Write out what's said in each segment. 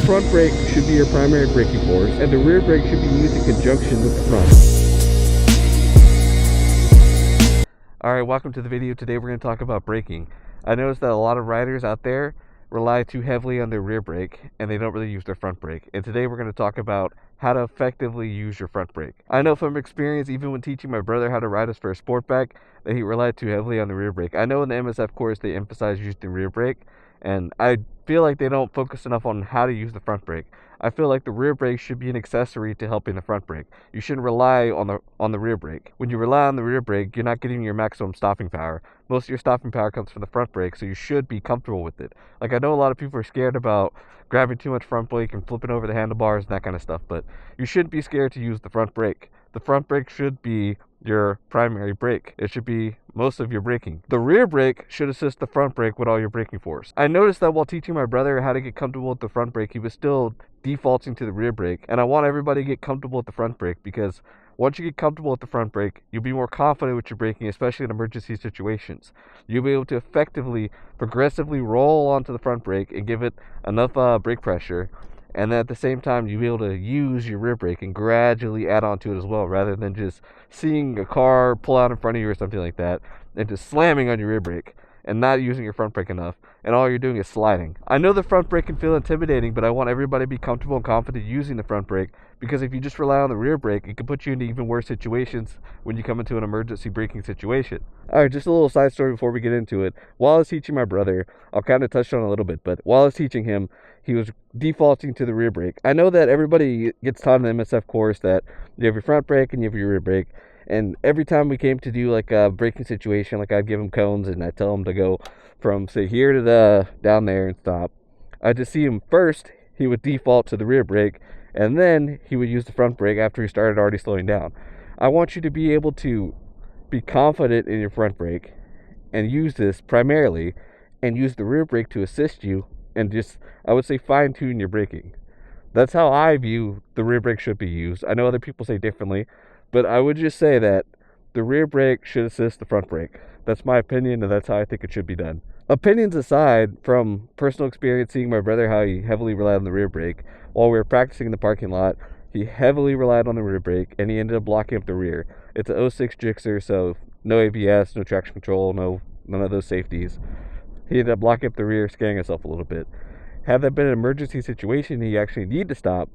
front brake should be your primary braking force, and the rear brake should be used in conjunction with the front. Alright, welcome to the video. Today we're going to talk about braking. I noticed that a lot of riders out there rely too heavily on their rear brake and they don't really use their front brake. And today we're going to talk about how to effectively use your front brake. I know from experience, even when teaching my brother how to ride his first sport bike, that he relied too heavily on the rear brake. I know in the MSF course they emphasize using the rear brake, and I feel like they don't focus enough on how to use the front brake. I feel like the rear brake should be an accessory to helping the front brake. You shouldn't rely on the rear brake. When you rely on the rear brake, you're not getting your maximum stopping power. Most of your stopping power comes from the front brake, so you should be comfortable with it. Like, I know a lot of people are scared about grabbing too much front brake and flipping over the handlebars and that kind of stuff, but you shouldn't be scared to use the front brake. The front brake should be your primary brake. It should be most of your braking. The rear brake should assist the front brake with all your braking force. I noticed that while teaching my brother how to get comfortable with the front brake, he was still defaulting to the rear brake, and I want everybody to get comfortable with the front brake, because once you get comfortable with the front brake, you'll be more confident with your braking, especially in emergency situations. You'll be able to effectively, progressively roll onto the front brake and give it enough brake pressure, and then at the same time you'll be able to use your rear brake and gradually add on to it as well, rather than just seeing a car pull out in front of you or something like that and just slamming on your rear brake and not using your front brake enough, and all you're doing is sliding. I know the front brake can feel intimidating, but I want everybody to be comfortable and confident using the front brake, because if you just rely on the rear brake, it can put you into even worse situations when you come into an emergency braking situation. Alright, just a little side story before we get into it. While I was teaching my brother, I'll kind of touch on it a little bit, but while I was teaching him, he was defaulting to the rear brake. I know that everybody gets taught in the MSF course that you have your front brake and you have your rear brake. And every time we came to do like a braking situation, like I'd give him cones and I'd tell him to go from, say, here to down there and stop, I'd just see him first, he would default to the rear brake, and then he would use the front brake after he started already slowing down. I want you to be able to be confident in your front brake and use this primarily, and use the rear brake to assist you, and just, I would say, fine-tune your braking. That's how I view the rear brake should be used. I know other people say differently, but I would just say that the rear brake should assist the front brake. That's my opinion, and that's how I think it should be done. Opinions aside, from personal experience seeing my brother how he heavily relied on the rear brake, while we were practicing in the parking lot, he heavily relied on the rear brake, and he ended up blocking up the rear. It's an 06 Gixxer, so no ABS, no traction control, none of those safeties. He ended up blocking up the rear, scaring himself a little bit. Had that been an emergency situation, he actually needed to stop,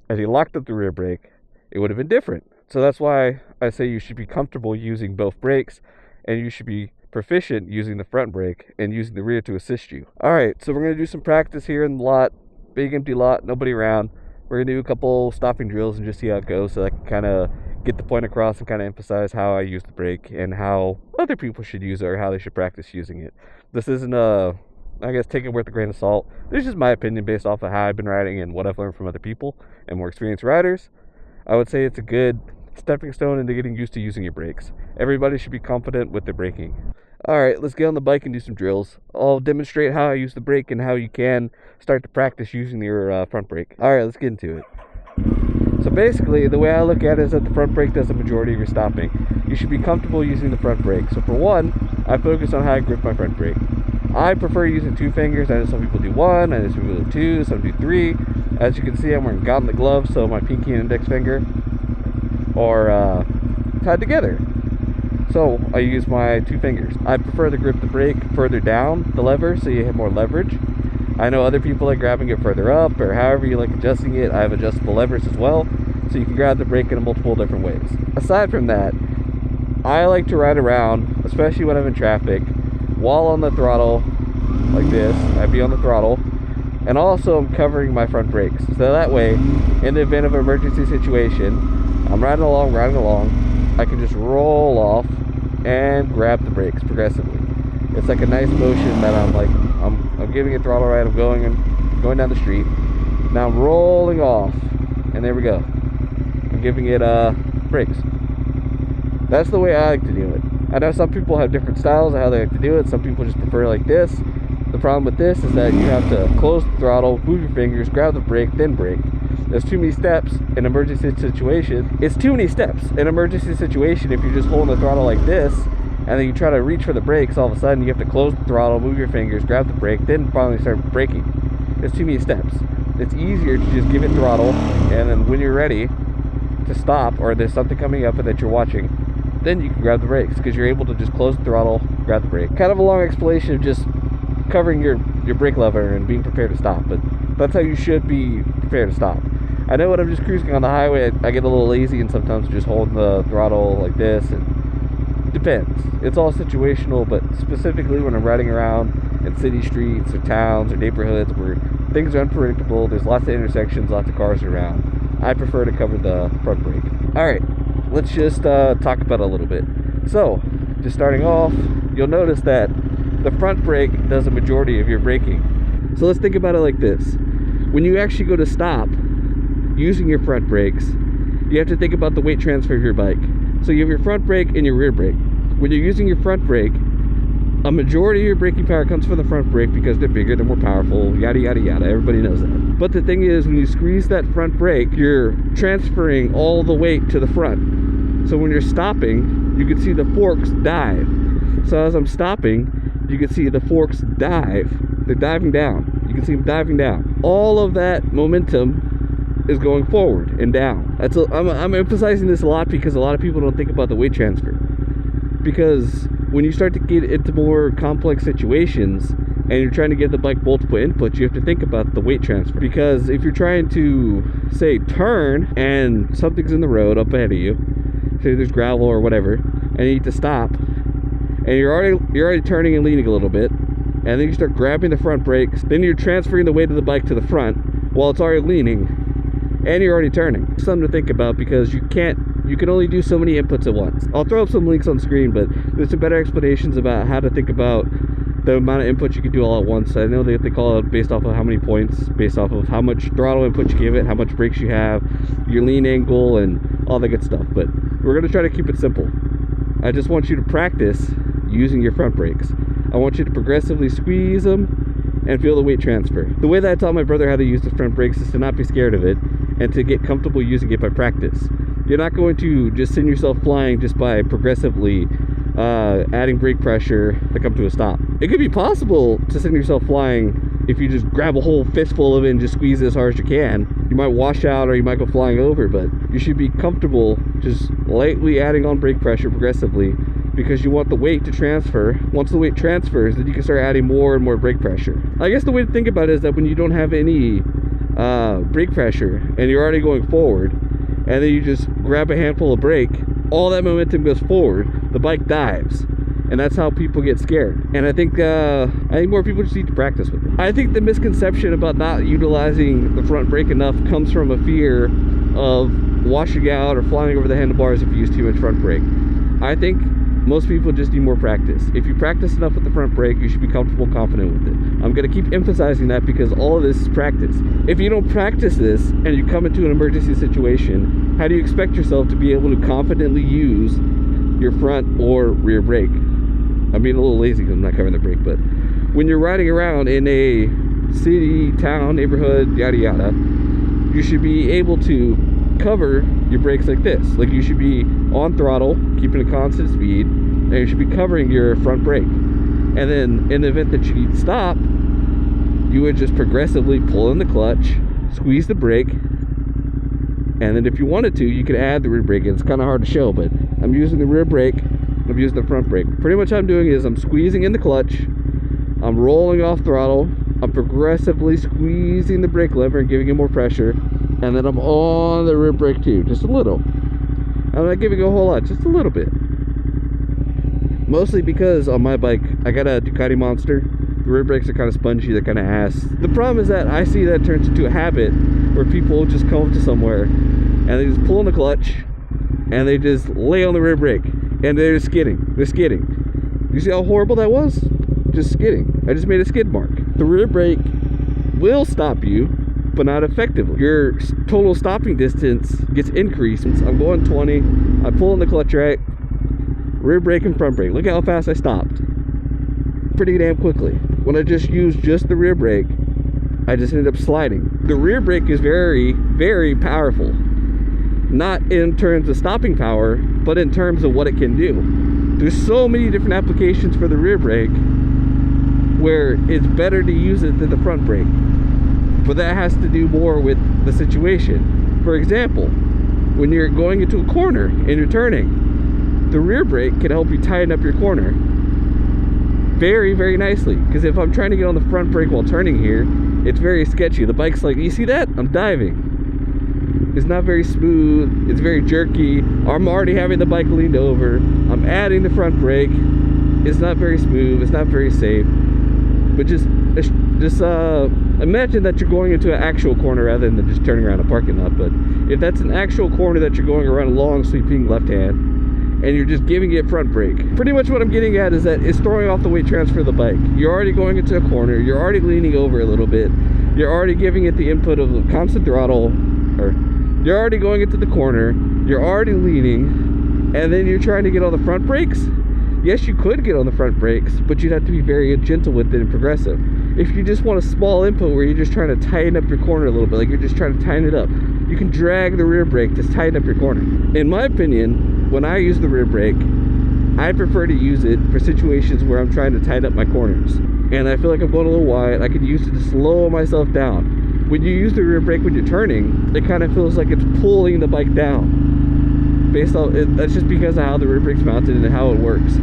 as he locked up the rear brake, it would have been different. So that's why I say you should be comfortable using both brakes, and you should be proficient using the front brake and using the rear to assist you. Alright, so we're going to do some practice here in the lot. Big empty lot, nobody around. We're going to do a couple stopping drills and just see how it goes, so I can kind of get the point across and kind of emphasize how I use the brake and how other people should use it, or how they should practice using it. This isn't I guess, take it with a grain of salt. This is just my opinion based off of how I've been riding and what I've learned from other people and more experienced riders. I would say it's a good stepping stone into getting used to using your brakes. Everybody should be confident with their braking. Alright, let's get on the bike and do some drills. I'll demonstrate how I use the brake and how you can start to practice using your front brake. Alright, let's get into it. So basically, the way I look at it is that the front brake does the majority of your stopping. You should be comfortable using the front brake. So for one, I focus on how I grip my front brake. I prefer using 2 fingers. I know some people do 1, I know some people do 2, some do 3. As you can see, I'm wearing gauntlet gloves, so my pinky and index finger are tied together. So I use my 2 fingers. I prefer to grip the brake further down the lever so you have more leverage. I know other people like grabbing it further up, or however you like adjusting it. I have adjustable levers as well, so you can grab the brake in multiple different ways. Aside from that, I like to ride around, especially when I'm in traffic, while on the throttle like this. I'd be on the throttle, and also I'm covering my front brakes, so that way in the event of an emergency situation, I'm riding along, I can just roll off and grab the brakes progressively. It's like a nice motion that I'm giving it throttle right, I'm going down the street, now I'm rolling off, and there we go. I'm giving it brakes. That's the way I like to do it. I know some people have different styles of how they like to do it. Some people just prefer like this. The problem with this is that you have to close the throttle, move your fingers, grab the brake, then brake. There's too many steps in an emergency situation. It's too many steps in an emergency situation if you're just holding the throttle like this, and then you try to reach for the brakes. All of a sudden you have to close the throttle, move your fingers, grab the brake, then finally start braking. There's too many steps. it's easier to just give it throttle, and then when you're ready to stop, or there's something coming up and that you're watching, then you can grab the brakes, because you're able to just close the throttle, grab the brake. Kind of a long explanation of just covering your brake lever and being prepared to stop, but that's how you should be prepared to stop. I know when I'm just cruising on the highway, I get a little lazy and sometimes just holding the throttle like this, and depends. It's all situational, but specifically when I'm riding around in city streets or towns or neighborhoods where things are unpredictable, there's lots of intersections, lots of cars around, I prefer to cover the front brake. Alright, let's just talk about it a little bit. So, just starting off, you'll notice that the front brake does a majority of your braking. So let's think about it like this. When you actually go to stop using your front brakes, you have to think about the weight transfer of your bike. So you have your front brake and your rear brake. When you're using your front brake, a majority of your braking power comes from the front brake because they're bigger, they're more powerful, yada yada yada, everybody knows that. But the thing is, when you squeeze that front brake, you're transferring all the weight to the front. So when you're stopping, you can see the forks dive. So as I'm stopping, you can see the forks dive. They're diving down. You can see them diving down. All of that momentum is going forward and down. I'm emphasizing this a lot because a lot of people don't think about the weight transfer. Because when you start to get into more complex situations and you're trying to give the bike multiple inputs, you have to think about the weight transfer. Because if you're trying to, say, turn and something's in the road up ahead of you, say there's gravel or whatever, and you need to stop, and you're already turning and leaning a little bit, and then you start grabbing the front brakes, then you're transferring the weight of the bike to the front while it's already leaning, and you're already turning. Something to think about, because you can only do so many inputs at once. I'll throw up some links on screen, but there's some better explanations about how to think about the amount of inputs you can do all at once. I know they call it based off of how many points, based off of how much throttle input you give it, how much brakes you have, your lean angle, and all that good stuff. But we're going to try to keep it simple. I just want you to practice using your front brakes. I want you to progressively squeeze them and feel the weight transfer. The way that I taught my brother how to use the front brakes is to not be scared of it and to get comfortable using it by practice. You're not going to just send yourself flying just by progressively adding brake pressure to come to a stop. It could be possible to send yourself flying if you just grab a whole fistful of it and just squeeze it as hard as you can. You might wash out or you might go flying over, but you should be comfortable just lightly adding on brake pressure progressively, because you want the weight to transfer. Once the weight transfers, then you can start adding more and more brake pressure. I guess the way to think about it is that when you don't have any brake pressure and you're already going forward, and then you just grab a handful of brake, all that momentum goes forward, the bike dives, and that's how people get scared. And I think more people just need to practice with it. I think the misconception about not utilizing the front brake enough comes from a fear of washing out or flying over the handlebars if you use too much front brake. I think most people just need more practice. If you practice enough with the front brake, you should be comfortable and confident with it. I'm going to keep emphasizing that because all of this is practice. If you don't practice this and you come into an emergency situation, how do you expect yourself to be able to confidently use your front or rear brake? I'm being a little lazy because I'm not covering the brake, but when you're riding around in a city, town, neighborhood, yada yada, you should be able to cover your brakes like this. Like, you should be on throttle, keeping a constant speed, and you should be covering your front brake. And then in the event that you need to stop, you would just progressively pull in the clutch, squeeze the brake, and then if you wanted to, you could add the rear brake. It's kind of hard to show, but I'm using the rear brake, I'm using the front brake. Pretty much what I'm doing is I'm squeezing in the clutch, I'm rolling off throttle, I'm progressively squeezing the brake lever and giving it more pressure, and then I'm on the rear brake too, just a little. I'm not giving a whole lot, just a little bit. Mostly because on my bike, I got a Ducati Monster. The rear brakes are kind of spongy, they're kind of ass. The problem is that I see that turns into a habit where people just come up to somewhere and they just pull in the clutch and they just lay on the rear brake and they're skidding. They're skidding. You see how horrible that was? Just skidding. I just made a skid mark. The rear brake will stop you, but not effectively. Your total stopping distance gets increased. I'm going 20, I pull in the clutch right, rear brake and front brake. Look how fast I stopped. Pretty damn quickly. When I just used just the rear brake, I just ended up sliding. The rear brake is very, very powerful. Not in terms of stopping power, but in terms of what it can do. There's so many different applications for the rear brake where it's better to use it than the front brake. But that has to do more with the situation. For example, when you're going into a corner and you're turning, the rear brake can help you tighten up your corner very, very nicely. Because if I'm trying to get on the front brake while turning here, it's very sketchy. The bike's like, you see that? I'm diving. It's not very smooth. It's very jerky. I'm already having the bike leaned over. I'm adding the front brake. It's not very smooth. It's not very safe. But just imagine that you're going into an actual corner rather than just turning around a parking lot. But if that's an actual corner that you're going around a long sweeping left hand and you're just giving it front brake, pretty much what I'm getting at is that it's throwing off the weight transfer of the bike. You're already going into a corner, you're already leaning over a little bit, you're already giving it the input of the constant throttle, or you're already going into the corner, you're already leaning, and then you're trying to get on the front brakes. Yes, you could get on the front brakes, but you'd have to be very gentle with it and progressive. If you just want a small input where you're just trying to tighten up your corner a little bit, like you're just trying to tighten it up, you can drag the rear brake to tighten up your corner. In my opinion, when I use the rear brake, I prefer to use it for situations where I'm trying to tighten up my corners. And I feel like I'm going a little wide, I can use it to slow myself down. When you use the rear brake when you're turning, it kind of feels like it's pulling the bike down. Based on it, that's just because of how the rear brake's mounted and how it works.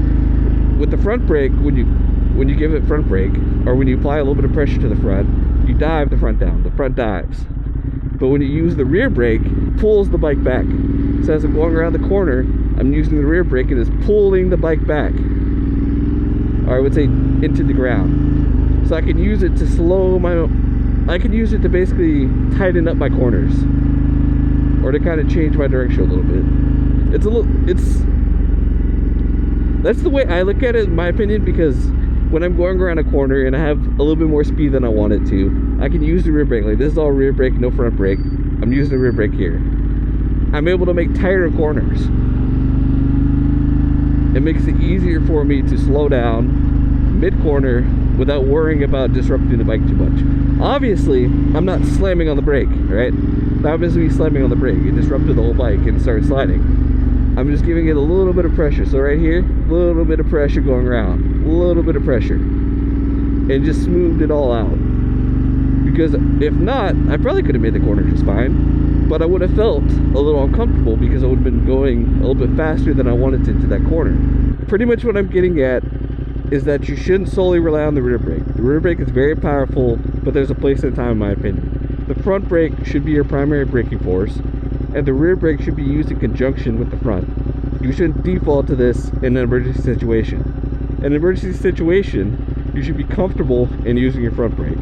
With the front brake, when you give it front brake, or when you apply a little bit of pressure to the front, you dive the front down, the front dives. But when you use the rear brake, it pulls the bike back. So as I'm going around the corner, I'm using the rear brake and it's pulling the bike back, or I would say into the ground. So I can use it to I can use it to basically tighten up my corners, or to kind of change my direction a little bit. That's the way I look at it, in my opinion, because when I'm going around a corner and I have a little bit more speed than I want it to, I can use the rear brake. Like, this is all rear brake, no front brake. I'm using the rear brake here. I'm able to make tighter corners. It makes it easier for me to slow down mid-corner without worrying about disrupting the bike too much. Obviously, I'm not slamming on the brake, right? That was me slamming on the brake. It disrupted the whole bike and started sliding. I'm just giving it a little bit of pressure. So right here, a little bit of pressure going around, a little bit of pressure, and just smoothed it all out. Because if not, I probably could have made the corner just fine, but I would have felt a little uncomfortable because I would have been going a little bit faster than I wanted to into that corner. Pretty much what I'm getting at is that you shouldn't solely rely on the rear brake. The rear brake is very powerful, but there's a place and time in my opinion. The front brake should be your primary braking force, and the rear brake should be used in conjunction with the front. You shouldn't default to this in an emergency situation. In an emergency situation, you should be comfortable in using your front brake,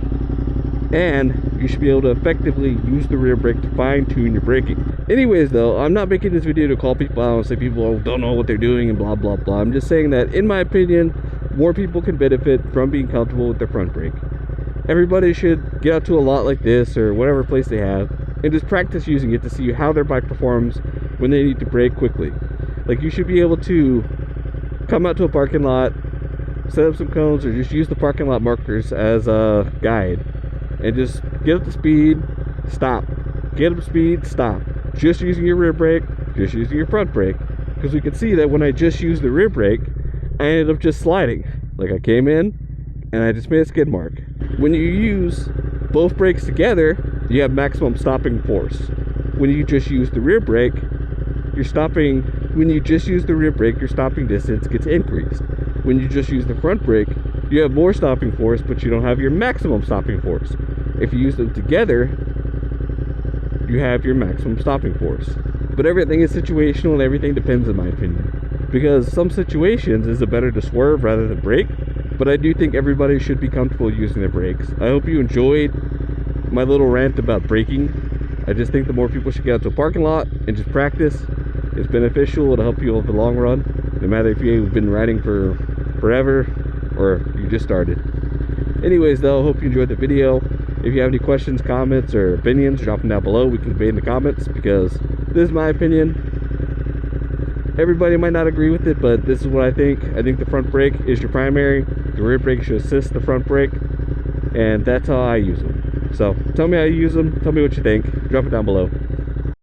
and you should be able to effectively use the rear brake to fine-tune your braking. Anyways though, I'm not making this video to call people out and say people don't know what they're doing and blah blah blah. I'm just saying that in my opinion, more people can benefit from being comfortable with their front brake. Everybody should get out to a lot like this or whatever place they have and just practice using it to see how their bike performs when they need to brake quickly. Like, you should be able to come out to a parking lot, set up some cones, or just use the parking lot markers as a guide and just get up to speed, stop, get up to speed, stop, just using your rear brake, just using your front brake. Because we can see that when I just used the rear brake, I ended up just sliding. Like, I came in and I just made a skid mark. When you use both brakes together, you have maximum stopping force. When you just use the rear brake, your stopping distance gets increased. When you just use the front brake, you have more stopping force, but you don't have your maximum stopping force. If you use them together, you have your maximum stopping force. But everything is situational and everything depends, in my opinion. Because some situations is it better to swerve rather than brake, but I do think everybody should be comfortable using their brakes. I hope you enjoyed my little rant about braking. I just think the more people should get out to a parking lot and just practice. It's beneficial. It'll help you over the long run, no matter if you've been riding for forever or you just started. Anyways though, hope you enjoyed the video. If you have any questions, comments, or opinions, drop them down below. We can debate in the comments, because this is my opinion. Everybody might not agree with it, but this is what I think. I think the front brake is your primary. The rear brake should assist the front brake, and that's how I use them. So tell me how you use them. Tell me what you think. Drop it down below.